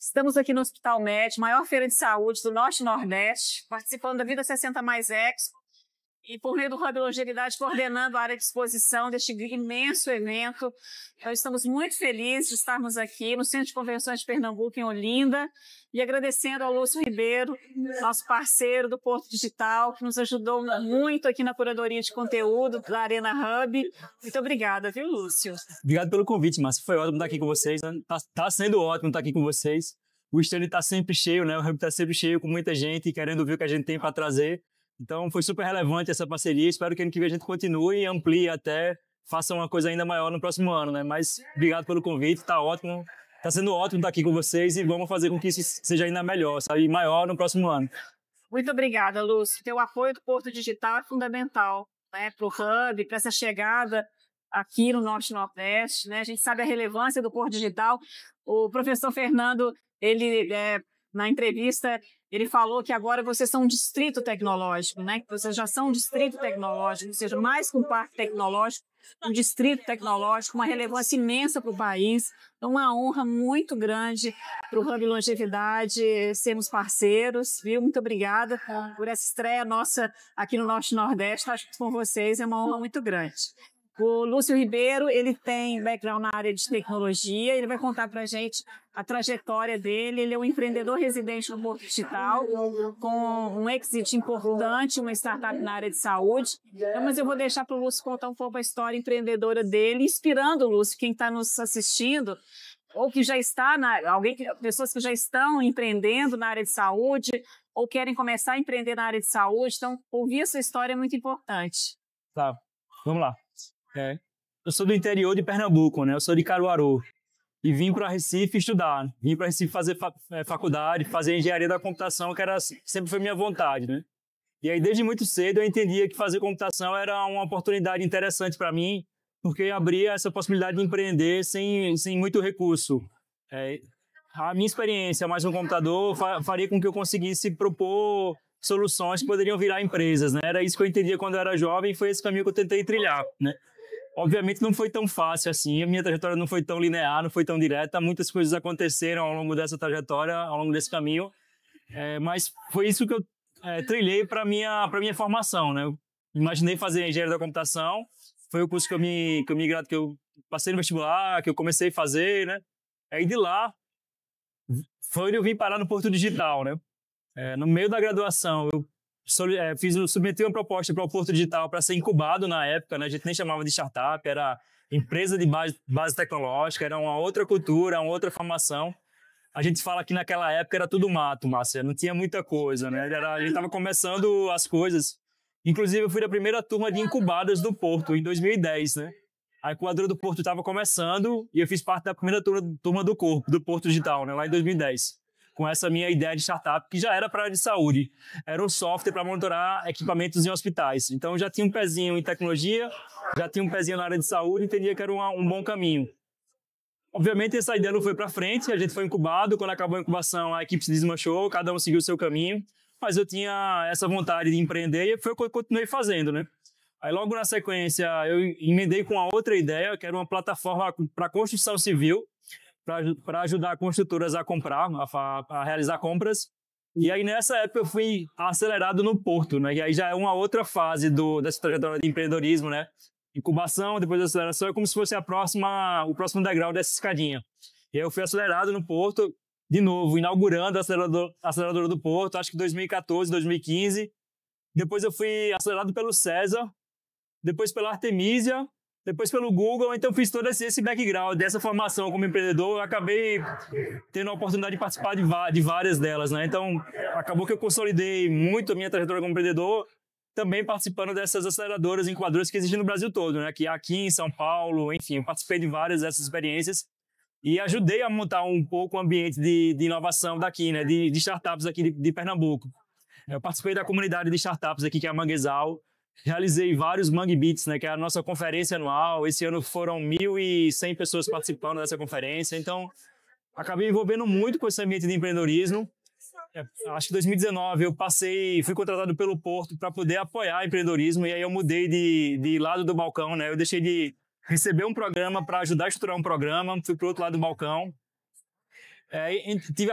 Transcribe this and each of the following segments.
Estamos aqui no Hospital Med, maior feira de saúde do Norte e Nordeste, participando da Vida 60 Mais Expo e por meio do Hub Longevidade coordenando a área de exposição deste imenso evento. Então, estamos muito felizes de estarmos aqui no Centro de Convenções de Pernambuco, em Olinda, e agradecendo ao Lúcio Ribeiro, nosso parceiro do Porto Digital, que nos ajudou muito aqui na curadoria de conteúdo da Arena Hub. Muito obrigada, viu, Lúcio? Obrigado pelo convite, Márcia. Foi ótimo estar aqui com vocês. Tá sendo ótimo estar aqui com vocês. O stand está sempre cheio, né? O Hub está sempre cheio, com muita gente querendo ver o que a gente tem para trazer. Então, foi super relevante essa parceria. Espero que ano que vem a gente continue e amplie até, faça uma coisa ainda maior no próximo ano, né? Mas obrigado pelo convite, tá ótimo. Tá sendo ótimo estar aqui com vocês e vamos fazer com que isso seja ainda melhor, sabe? Maior no próximo ano. Muito obrigada, Lúcio. O apoio do Porto Digital é fundamental, né? Para o Hub, para essa chegada aqui no Norte e Nordeste, né? A gente sabe a relevância do Porto Digital. O professor Fernando, na entrevista, ele falou que agora vocês são um distrito tecnológico, né? Que vocês já são um distrito tecnológico, ou seja, mais que um parque tecnológico, um distrito tecnológico, uma relevância imensa para o país. Então, uma honra muito grande para o Hub Longevidade sermos parceiros, viu? Muito obrigada por essa estreia nossa aqui no Norte e Nordeste. Estar junto com vocês é uma honra muito grande. O Lúcio Ribeiro, ele tem background na área de tecnologia, ele vai contar para a gente a trajetória dele. Ele é um empreendedor residente no Porto Digital, com um exit importante, uma startup na área de saúde. Então, mas eu vou deixar para o Lúcio contar um pouco a história empreendedora dele, inspirando, Lúcio, quem está nos assistindo, ou que já está, pessoas que já estão empreendendo na área de saúde, ou querem começar a empreender na área de saúde. Então, ouvir essa história é muito importante. Tá, vamos lá. Eu sou do interior de Pernambuco, né? Eu sou de Caruaru e vim para Recife estudar. Vim para Recife fazer faculdade, fazer engenharia da computação, que sempre foi minha vontade, né? E aí, desde muito cedo, eu entendia que fazer computação era uma oportunidade interessante para mim, porque abria essa possibilidade de empreender sem muito recurso. A minha experiência mais no computador faria com que eu conseguisse propor soluções que poderiam virar empresas, né? Era isso que eu entendia quando eu era jovem e foi esse caminho que eu tentei trilhar, né? Obviamente não foi tão fácil assim, a minha trajetória não foi tão linear, não foi tão direta, muitas coisas aconteceram ao longo dessa trajetória, ao longo desse caminho, mas foi isso que eu trilhei para minha formação, né? Eu imaginei fazer engenharia da computação, foi o curso que eu passei no vestibular, que eu comecei a fazer, né? Aí de lá, foi onde eu vim parar no Porto Digital, né? No meio da graduação, eu submeti uma proposta para o Porto Digital para ser incubado na época, né? A gente nem chamava de startup, era empresa de base tecnológica, era uma outra cultura, uma outra formação. A gente fala que naquela época era tudo mato, Márcia, não tinha muita coisa, né? A gente estava começando as coisas. Inclusive, eu fui da primeira turma de incubadas do Porto, em 2010, né? A incubadora do Porto estava começando e eu fiz parte da primeira turma do Porto Digital, né? Lá em 2010. Com essa minha ideia de startup, que já era para a área de saúde. Era um software para monitorar equipamentos em hospitais. Então, eu já tinha um pezinho em tecnologia, já tinha um pezinho na área de saúde, entendia que era um bom caminho. Obviamente, essa ideia não foi para frente, a gente foi incubado, quando acabou a incubação, a equipe se desmanchou, cada um seguiu o seu caminho, mas eu tinha essa vontade de empreender e foi o que eu continuei fazendo, né? Aí, logo na sequência, eu emendei com a outra ideia, que era uma plataforma para construção civil, para ajudar construtoras a comprar, a realizar compras. E aí, nessa época, eu fui acelerado no Porto, né? E aí já é uma outra fase dessa trajetória de empreendedorismo, né? Incubação, depois aceleração, é como se fosse o próximo degrau dessa escadinha. E aí eu fui acelerado no Porto, de novo, inaugurando a aceleradora do Porto, acho que 2014, 2015. Depois eu fui acelerado pelo César, depois pela Artemisia, depois pelo Google, então fiz todo esse background dessa formação como empreendedor. Eu acabei tendo a oportunidade de participar de várias delas, né? Então, acabou que eu consolidei muito a minha trajetória como empreendedor, também participando dessas aceleradoras e incubadoras que existem no Brasil todo, né? Que aqui em São Paulo, enfim, eu participei de várias dessas experiências e ajudei a montar um pouco o ambiente de inovação daqui, né? De startups aqui de Pernambuco. Eu participei da comunidade de startups aqui, que é a Manguezal. Realizei vários Mangue Beats, né, que é a nossa conferência anual. Esse ano foram 1.100 pessoas participando dessa conferência. Então, acabei envolvendo muito com esse ambiente de empreendedorismo. Acho que em 2019 eu fui contratado pelo Porto para poder apoiar o empreendedorismo. E aí eu mudei de lado do balcão, né? Eu deixei de receber um programa para ajudar a estruturar um programa, fui para o outro lado do balcão.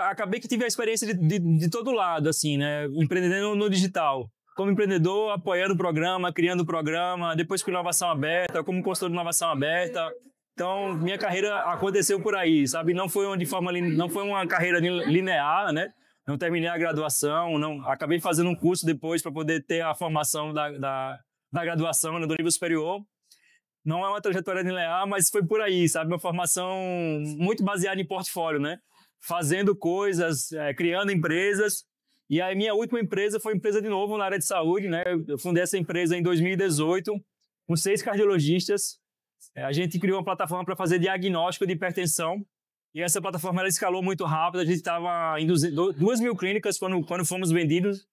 Acabei que tive a experiência de todo lado, assim, né? Empreendendo no digital. Como empreendedor, apoiando o programa, criando o programa, depois com inovação aberta, como consultor de inovação aberta. Então, minha carreira aconteceu por aí, sabe? Não foi uma carreira linear, né? Não terminei a graduação, acabei fazendo um curso depois para poder ter a formação da graduação, né, do nível superior. Não é uma trajetória linear, mas foi por aí, sabe? Uma formação muito baseada em portfólio, né? Fazendo coisas, criando empresas. E a minha última empresa foi empresa de novo na área de saúde, né? Eu fundei essa empresa em 2018 com 6 cardiologistas. A gente criou uma plataforma para fazer diagnóstico de hipertensão. E essa plataforma ela escalou muito rápido. A gente estava em 2.000 clínicas quando fomos vendidos,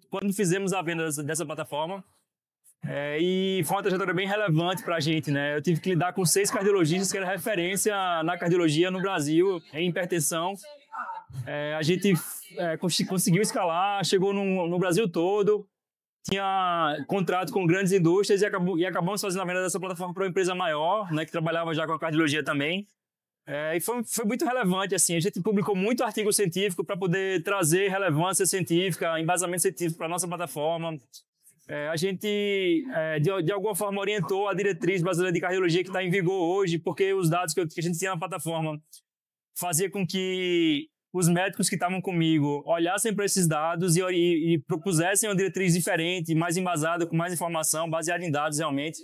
quando fizemos a venda dessa plataforma. E foi uma trajetória bem relevante para a gente, né? Eu tive que lidar com 6 cardiologistas que eram referência na cardiologia no Brasil, em hipertensão. A gente conseguiu escalar, chegou no Brasil todo, tinha contrato com grandes indústrias e acabamos fazendo a venda dessa plataforma para uma empresa maior, né, que trabalhava já com a cardiologia também. E foi muito relevante, assim, a gente publicou muito artigo científico para poder trazer relevância científica, embasamento científico para a nossa plataforma. A gente, de alguma forma, orientou a diretriz brasileira de cardiologia que está em vigor hoje, porque os dados que a gente tinha na plataforma fazia com que os médicos que estavam comigo olhassem para esses dados e propusessem uma diretriz diferente, mais embasada, com mais informação, baseada em dados realmente.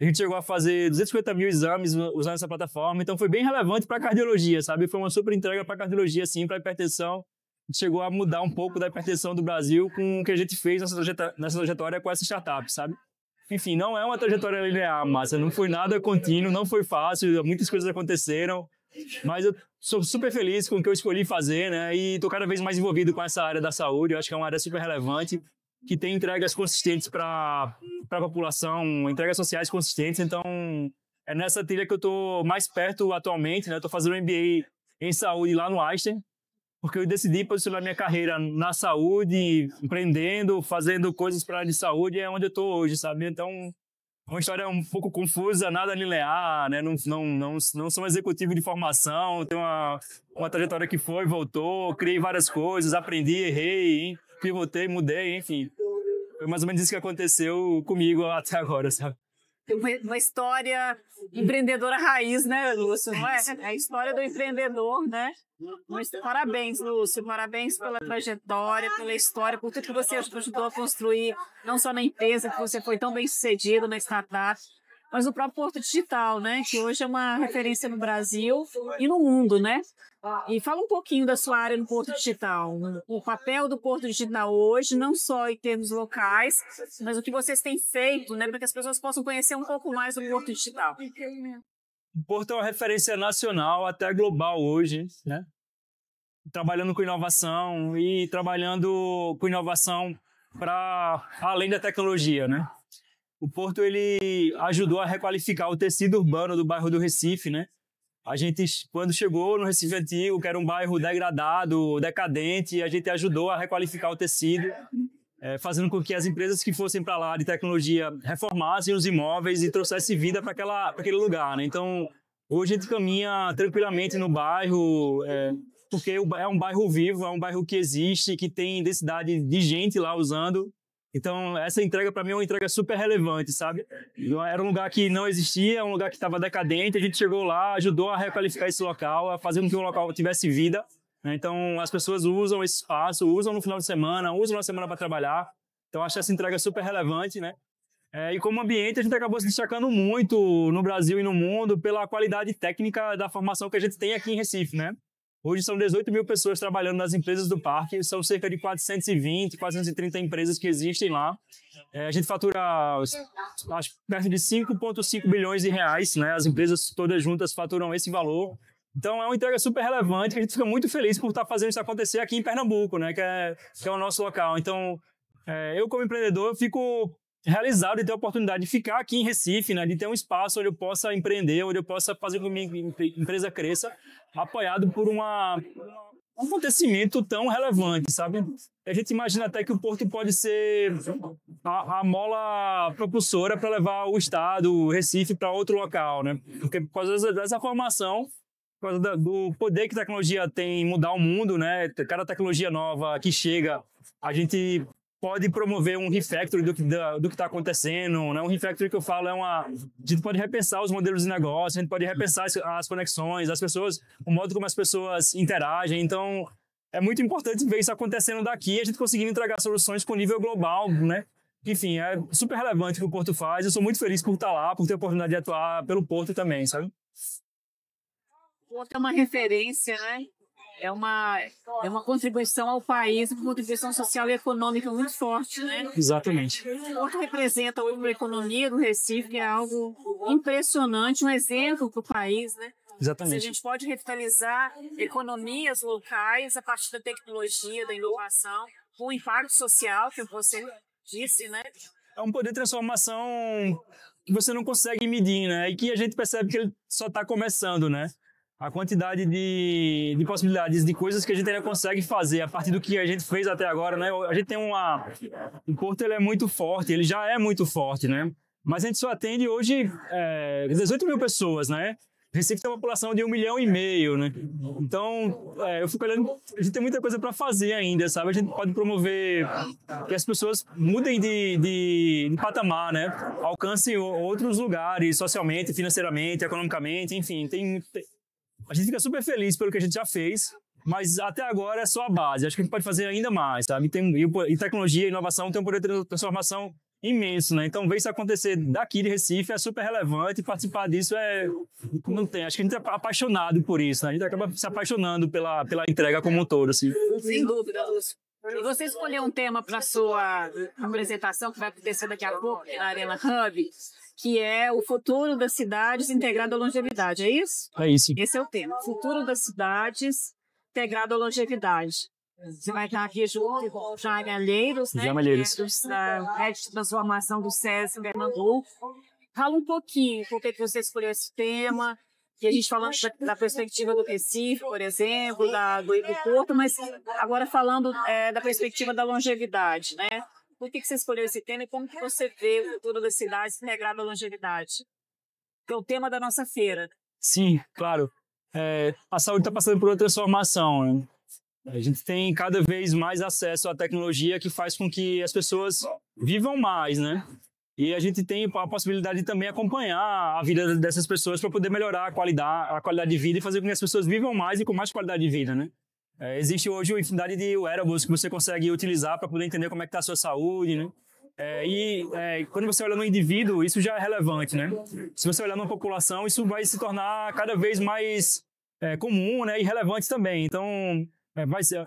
A gente chegou a fazer 250 mil exames usando essa plataforma, então foi bem relevante para a cardiologia, sabe? Foi uma super entrega para a cardiologia, sim, para a hipertensão. A gente chegou a mudar um pouco da hipertensão do Brasil com o que a gente fez nessa trajetória com essa startup, sabe? Enfim, não é uma trajetória linear, Márcia. Não foi nada contínuo, não foi fácil, muitas coisas aconteceram. Mas eu sou super feliz com o que eu escolhi fazer, né? E estou cada vez mais envolvido com essa área da saúde. Eu acho que é uma área super relevante, que tem entregas consistentes para a população, entregas sociais consistentes. Então, é nessa trilha que eu estou mais perto atualmente, né? Estou fazendo um MBA em saúde lá no Einstein, porque eu decidi posicionar minha carreira na saúde, empreendendo, fazendo coisas para a área de saúde, é onde eu estou hoje, sabe? Então, é uma história um pouco confusa, nada linear, né? Não sou um executivo de formação, tenho uma trajetória que foi, voltou, criei várias coisas, aprendi, errei, pivotei, mudei, enfim. Foi mais ou menos isso que aconteceu comigo até agora, sabe? Uma história empreendedora raiz, né, Lúcio? Não é? É a história do empreendedor, né? Parabéns, Lúcio. Parabéns pela trajetória, pela história, por tudo que você ajudou a construir, não só na empresa, que você foi tão bem sucedido na startup, mas no próprio Porto Digital, né? Que hoje é uma referência no Brasil e no mundo, né? E fala um pouquinho da sua área no Porto Digital, o papel do Porto Digital hoje, não só em termos locais, mas o que vocês têm feito, né, para que as pessoas possam conhecer um pouco mais do Porto Digital. O Porto é uma referência nacional, até global hoje, né? Trabalhando com inovação e trabalhando com inovação para além da tecnologia, né? O Porto ele ajudou a requalificar o tecido urbano do bairro do Recife, né? A gente, quando chegou no Recife Antigo, que era um bairro degradado, decadente, a gente ajudou a requalificar o tecido, fazendo com que as empresas que fossem para lá de tecnologia reformassem os imóveis e trouxessem vida para aquele lugar, né? Então, hoje a gente caminha tranquilamente no bairro, porque é um bairro vivo, é um bairro que existe, que tem densidade de gente lá usando. Então, essa entrega, para mim, é uma entrega super relevante, sabe? Era um lugar que não existia, um lugar que estava decadente, a gente chegou lá, ajudou a requalificar esse local, a fazer com que o local tivesse vida, né? Então, as pessoas usam esse espaço, usam no final de semana, usam na semana para trabalhar. Então, acho essa entrega super relevante, né? E como ambiente, a gente acabou se destacando muito no Brasil e no mundo pela qualidade técnica da formação que a gente tem aqui em Recife, né? Hoje são 18 mil pessoas trabalhando nas empresas do parque, são cerca de 420, 430 empresas que existem lá. A gente fatura acho, perto de 5,5 bilhões de reais, né? As empresas todas juntas faturam esse valor. Então é uma entrega super relevante, que a gente fica muito feliz por estar fazendo isso acontecer aqui em Pernambuco, né? Que é o nosso local. Então, eu como empreendedor, eu fico realizado de ter a oportunidade de ficar aqui em Recife, né? De ter um espaço onde eu possa empreender, onde eu possa fazer com que minha empresa cresça, apoiado por uma um acontecimento tão relevante, sabe? A gente imagina até que o porto pode ser a mola propulsora para levar o estado, o Recife, para outro local, né? Porque por causa dessa formação, por causa do poder que a tecnologia tem em mudar o mundo, né? Cada tecnologia nova que chega, a gente pode promover um refactory do que está acontecendo, né? Um refactory que eu falo a gente pode repensar os modelos de negócio, a gente pode repensar as conexões, as pessoas, o modo como as pessoas interagem. Então, é muito importante ver isso acontecendo daqui, a gente conseguindo entregar soluções com nível global, né? Enfim, é super relevante o que o Porto faz. Eu sou muito feliz por estar lá, por ter a oportunidade de atuar pelo Porto também, sabe? O Porto é uma referência, né? É uma contribuição ao país, uma contribuição social e econômica muito forte, né? Exatamente. O Porto representa a economia do Recife, que é algo impressionante, um exemplo para o país, né? Exatamente. A gente pode revitalizar economias locais a partir da tecnologia, da inovação, com o impacto social, que você disse, né? É um poder de transformação que você não consegue medir, né? E que a gente percebe que ele só está começando, né? A quantidade de possibilidades, de coisas que a gente ainda consegue fazer a partir do que a gente fez até agora, né? A gente tem o Porto, ele é muito forte, ele já é muito forte, né? Mas a gente só atende hoje 18 mil pessoas, né? Recife tem uma população de 1,5 milhão, né? Então, eu fico olhando, a gente tem muita coisa para fazer ainda, sabe? A gente pode promover que as pessoas mudem de patamar, né? Alcancem outros lugares, socialmente, financeiramente, economicamente, enfim. A gente fica super feliz pelo que a gente já fez, mas até agora é só a base. Acho que a gente pode fazer ainda mais, sabe? E tecnologia e inovação tem um poder de transformação imenso, né? Então, ver isso acontecer daqui de Recife é super relevante e participar disso não tem. Acho que a gente é apaixonado por isso, né? A gente acaba se apaixonando pela entrega como um todo, assim. Sem dúvida, Lúcio. E você escolheu um tema para a sua apresentação, que vai acontecer daqui a pouco na Arena Hub, que é o futuro das cidades integrado à longevidade, é isso? É isso. Esse é o tema, futuro das cidades integrado à longevidade. Você vai estar aqui junto com o Jaime Alheiros, né? Jaime Alheiros. Da Rede de Transformação do SESI Pernambuco. Fala um pouquinho por que você escolheu esse tema, que a gente falando da perspectiva do Recife, por exemplo, do Porto, mas agora falando da perspectiva da longevidade, né? Por que você escolheu esse tema e como que você vê o futuro das cidades integrado à longevidade? Que é o tema da nossa feira. Sim, claro. A saúde está passando por uma transformação, né? A gente tem cada vez mais acesso à tecnologia que faz com que as pessoas vivam mais, né? E a gente tem a possibilidade de também acompanhar a vida dessas pessoas para poder melhorar a qualidade de vida e fazer com que as pessoas vivam mais e com mais qualidade de vida, né? Existe hoje uma infinidade de wearables que você consegue utilizar para poder entender como é que está a sua saúde, né? Quando você olha no indivíduo, isso já é relevante, né? Se você olhar numa população, isso vai se tornar cada vez mais comum, né? E relevante também. Então,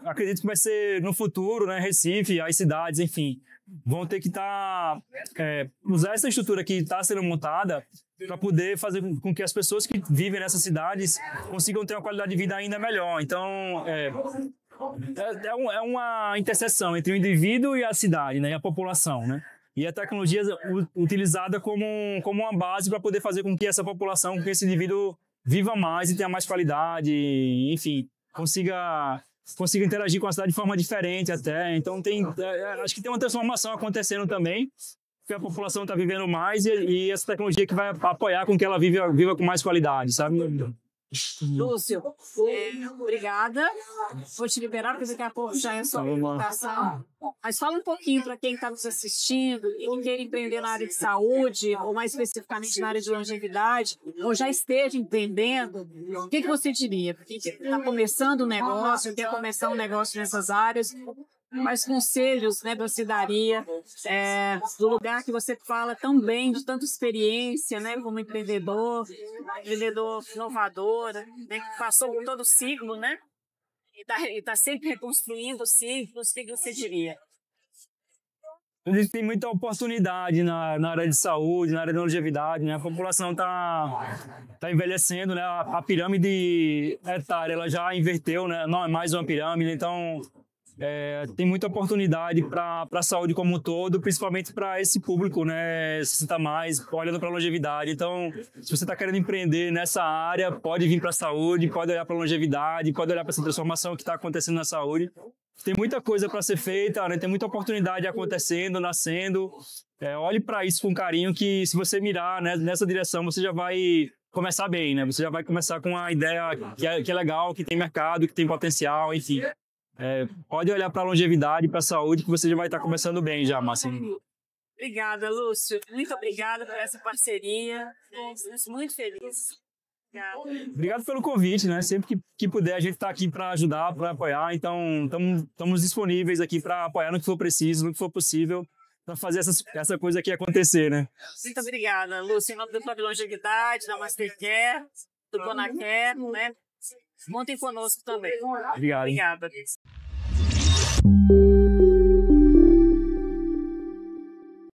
acredito que vai ser no futuro, né? Recife, as cidades, enfim, vão ter que usar essa estrutura que está sendo montada para poder fazer com que as pessoas que vivem nessas cidades consigam ter uma qualidade de vida ainda melhor. Então, é uma interseção entre o indivíduo e a cidade, né? E a população, né? E a tecnologia utilizada como uma base para poder fazer com que essa população, com que esse indivíduo viva mais e tenha mais qualidade, enfim, consiga interagir com a cidade de forma diferente até. Então, acho que tem uma transformação acontecendo também, porque a população está vivendo mais e essa tecnologia que vai apoiar com que ela viva com mais qualidade, sabe? Lúcio, obrigada. Vou te liberar, porque daqui a pouco já é sua apresentação. Mas fala um pouquinho para quem está nos assistindo e que queira empreender na área de saúde, ou mais especificamente na área de longevidade, ou já esteja empreendendo, o que você diria? Quem está começando um negócio, quer começar um negócio nessas áreas, mais conselhos, né, da cidadania, do lugar que você fala tão bem, de tanta experiência, né, como empreendedor inovador, né, que passou por todo o ciclo, né, e tá sempre reconstruindo ciclos, o que você diria? A gente tem muita oportunidade na área de saúde, na área de longevidade, né? A população tá envelhecendo, né? A pirâmide etária ela já inverteu, né? Não é mais uma pirâmide, então tem muita oportunidade para a saúde como um todo, principalmente para esse público, né, 60 mais, olhando para a longevidade. Então, se você está querendo empreender nessa área, pode vir para a saúde, pode olhar para a longevidade, pode olhar para essa transformação que está acontecendo na saúde. Tem muita coisa para ser feita, né? Tem muita oportunidade acontecendo, nascendo. Olhe para isso com carinho, que se você mirar, né, nessa direção, você já vai começar bem, né? Você já vai começar com uma ideia que é legal, que tem mercado, que tem potencial, enfim. Pode olhar para a longevidade, para a saúde, que você já vai estar começando bem já, Márcia. Obrigada, Lúcio. Muito obrigada por essa parceria. Estamos muito felizes. Obrigado pelo convite, né? Sempre que puder, a gente está aqui para ajudar, para apoiar. Então, estamos disponíveis aqui para apoiar no que for preciso, no que for possível, para fazer essa coisa aqui acontecer, né? Muito obrigada, Lúcio. Em nome do Clube Longevidade, da Mastercare, do Bonacare, né? Contem conosco também. Obrigado. Obrigada.